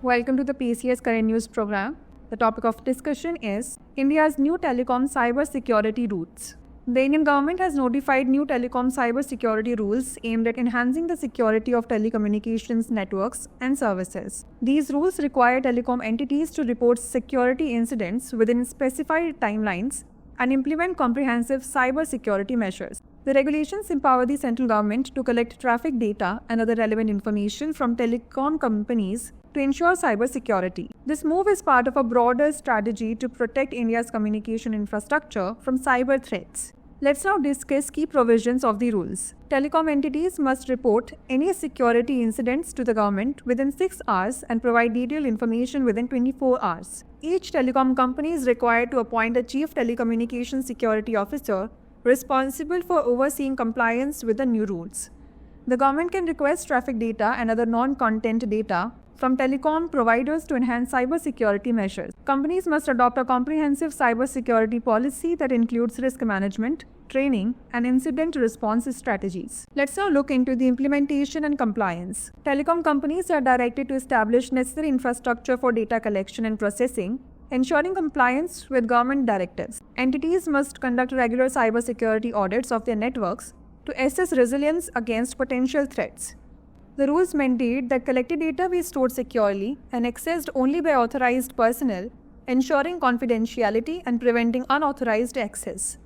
Welcome to the PCS Current News program. The topic of discussion is India's new telecom cyber security rules. The Indian government has notified new telecom cyber security rules aimed at enhancing the security of telecommunications networks and services. These rules require telecom entities to report security incidents within specified timelines and implement comprehensive cyber security measures. The regulations empower the central government to collect traffic data and other relevant information from telecom companies to ensure cyber security. This move is part of a broader strategy to protect India's communication infrastructure from cyber threats. Let's now discuss key provisions of the rules. Telecom entities must report any security incidents to the government within 6 hours and provide detailed information within 24 hours. Each telecom company is required to appoint a Chief Telecommunications Security Officer responsible for overseeing compliance with the new rules. The government can request traffic data and other non-content data from telecom providers to enhance cybersecurity measures. Companies must adopt a comprehensive cybersecurity policy that includes risk management, training, and incident response strategies. Let's now look into the implementation and compliance. Telecom companies are directed to establish necessary infrastructure for data collection and processing, ensuring compliance with government directives. Entities must conduct regular cybersecurity audits of their networks to assess resilience against potential threats. The rules mandate that collected data be stored securely and accessed only by authorized personnel, ensuring confidentiality and preventing unauthorized access.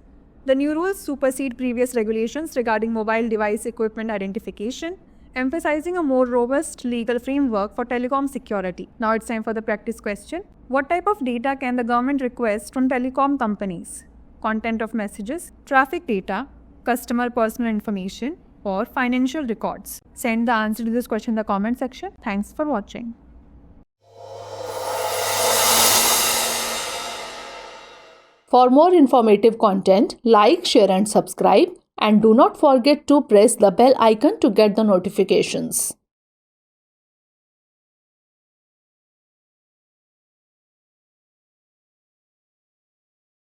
The new rules supersede previous regulations regarding mobile device equipment identification, emphasizing a more robust legal framework for telecom security. Now it's time for the practice question. What type of data can the government request from telecom companies? Content of messages, traffic data, customer personal information, or financial records? Send the answer to this question in the comment section. Thanks for watching. For more informative content, like, share and subscribe, and do not forget to press the bell icon to get the notifications.